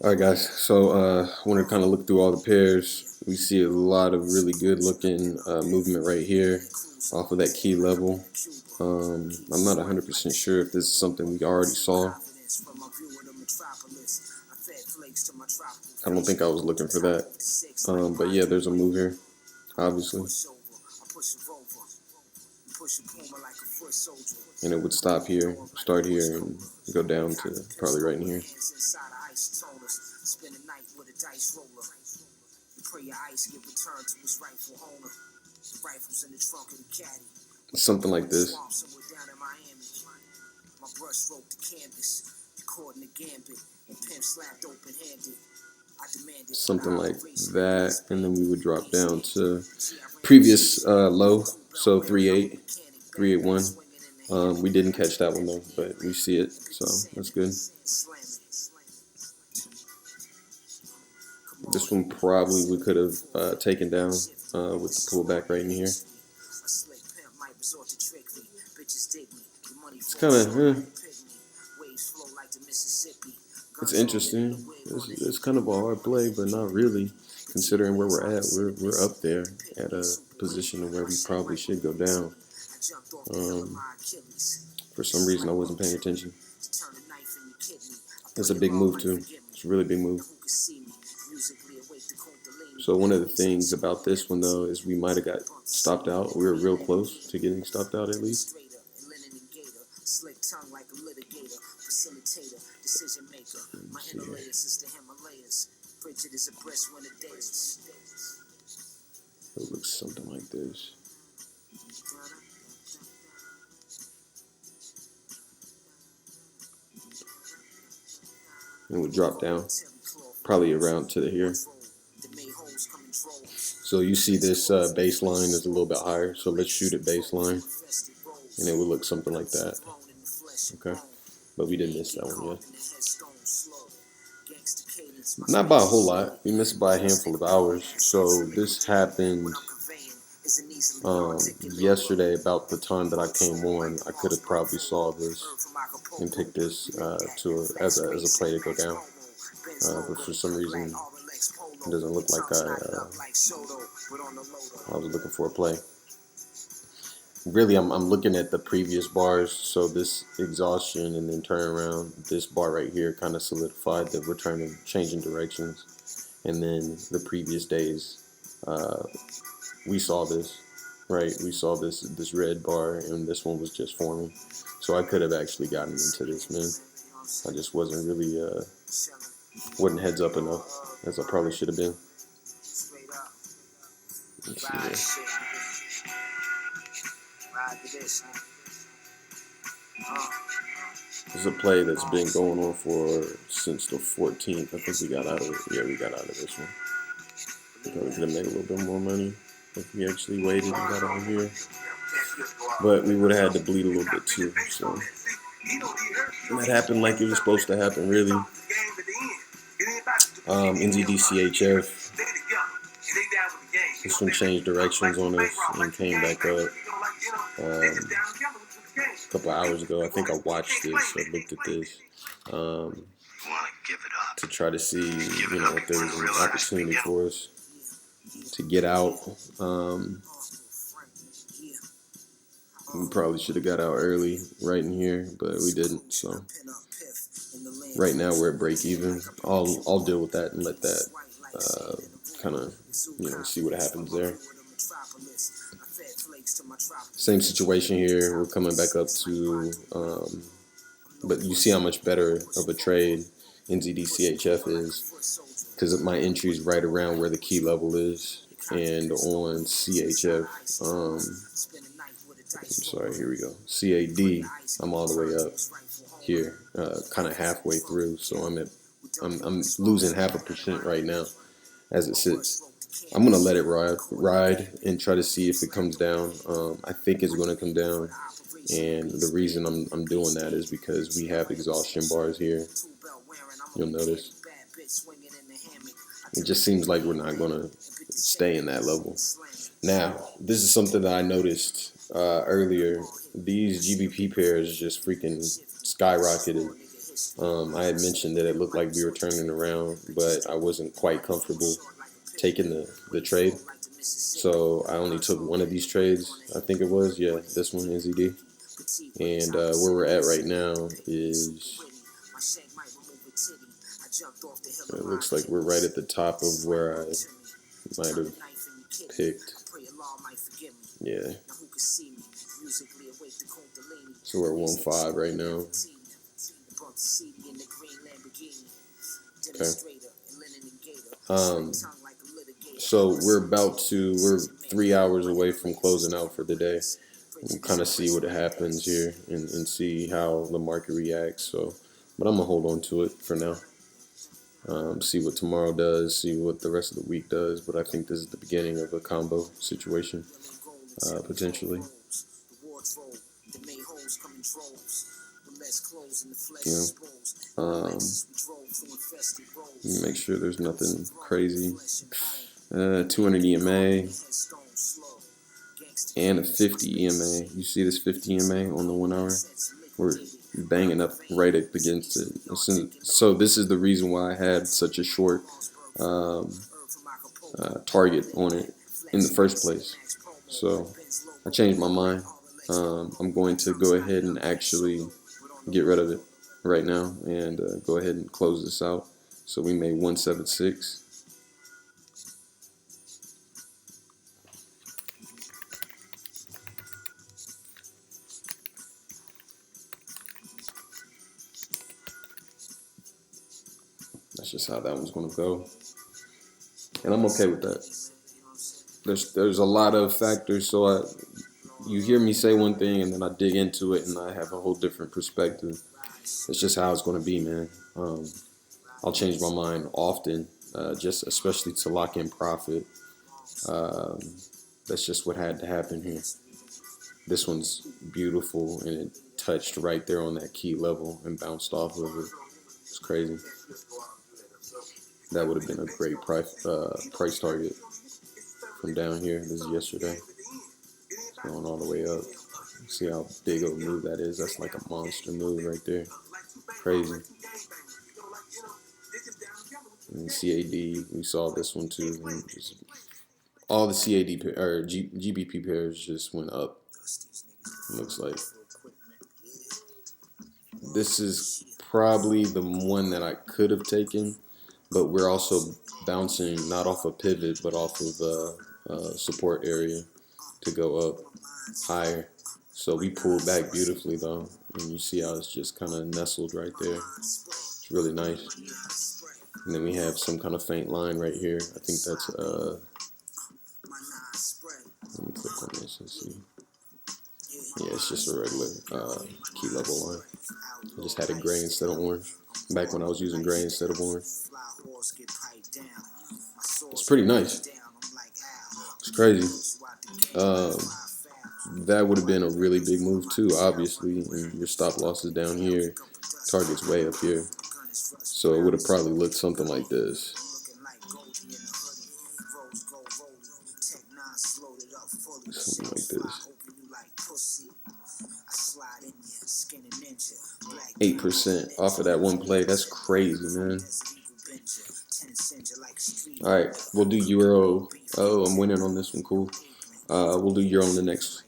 Alright guys, so I want to kind of look through all the pairs. We see a lot of really good looking movement right here off of that key level. I'm not 100% sure if this is something we already saw. I don't think I was looking for that. But yeah, there's a move here, obviously. And it would stop here, start here, and go down to probably right in here. Something like this. Something like that, and then we would drop down to previous low, so 381. We didn't catch that one though, but we see it, so that's good. This one probably we could have taken down with the pullback right in here. It's kind of, it's interesting. It's kind of a hard play, but not really, considering where we're at. We're up there at a position where we probably should go down. For some reason, I wasn't paying attention. That's a big move too. It's a really big move. So one of the things about this one though is we might have got stopped out. We were real close to getting stopped out at least. It looks something like this. And it would drop down, probably around to here. So you see this baseline is a little bit higher, so let's shoot it baseline, and it would look something like that. Okay, but we didn't miss that one yet. Not by a whole lot. We missed by a handful of hours. So this happened yesterday about the time that I came on. I could have probably saw this and picked this as a play to go down, but for some reason it doesn't look like I was looking for a play. Really, I'm looking at the previous bars, so this exhaustion and then turn around, this bar right here kind of solidified that we're changing directions. And then the previous days, we saw this, right? We saw this red bar, and this one was just forming. So I could have actually gotten into this, man. I just wasn't really, wasn't heads up enough, as I probably should have been. Let's see here. This is a play that's been going on since the 14th. I think we got out of it. Yeah, we got out of this one. I think we could have made a little bit more money if we actually waited and got out here. But we would have had to bleed a little bit too. So and that happened like it was supposed to happen, really. NZD CHF. This one changed directions on us and came back up. A couple of hours ago, I think I watched this, I looked at this to try to see, if there was an opportunity for us to get out. We probably should have got out early right in here, but we didn't. So right now we're at break even. I'll deal with that and let that kind of see what happens there. Same situation here. We're coming back up to, but you see how much better of a trade NZD CHF is, because my entry is right around where the key level is, and on CHF, I'm sorry, here we go. CAD, I'm all the way up here, kind of halfway through, so I'm losing 0.5% right now as it sits. I'm gonna let it ride and try to see if it comes down. I think it's gonna come down, and the reason I'm doing that is because we have exhaustion bars here. You'll notice it just seems like we're not gonna stay in that level. Now, this is something that I noticed earlier. These GBP pairs just freaking skyrocketed. I had mentioned that it looked like we were turning around, but I wasn't quite comfortable taking the trade. So I only took one of these trades, I think it was. Yeah, this one, NZD. And where we're at right now is, it looks like we're right at the top of where I might have picked. Yeah. So we're at 1.5 right now. Okay. So we're 3 hours away from closing out for the day. We'll kind of see what happens here and see how the market reacts. So, but I'm gonna hold on to it for now. See what tomorrow does, see what the rest of the week does. But I think this is the beginning of a combo situation, potentially. You know, make sure there's nothing crazy. 200 EMA and a 50 EMA. You see this 50 EMA on the 1 hour? We're banging up right up against it. So this is the reason why I had such a short target on it in the first place. So I changed my mind. I'm going to go ahead and actually get rid of it right now and go ahead and close this out. So we made 176. That's just how that one's going to go. And I'm okay with that. There's a lot of factors, so you hear me say one thing and then I dig into it and I have a whole different perspective. It's just how it's going to be, man. I'll change my mind often, just especially to lock in profit. That's just what had to happen here. This one's beautiful and it touched right there on that key level and bounced off of it. It's crazy. That would have been a great price target from down here. This is yesterday. It's going all the way up. See how big of a move that is? That's like a monster move right there. Crazy. And CAD, we saw this one too. And all the CAD or GBP pairs just went up. It looks like this is probably the one that I could have taken, but we're also bouncing not off a pivot but off of a support area to go up higher. So we pulled back beautifully though, and you see how it's just kind of nestled right there. It's really nice. And then we have some kind of faint line right here. I think that's let me click on this and see. Yeah, it's just a regular key level line. I just had it gray instead of orange. Back when I was using gray instead of orange. It's pretty nice. It's crazy. That would have been a really big move too, obviously. And your stop loss is down here. Target's way up here. So it would have probably looked something like this. Something like this. 8% off of that one play. That's crazy, man. All right, we'll do Euro. Oh, I'm winning on this one. Cool. We'll do Euro on the next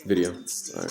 video. All right.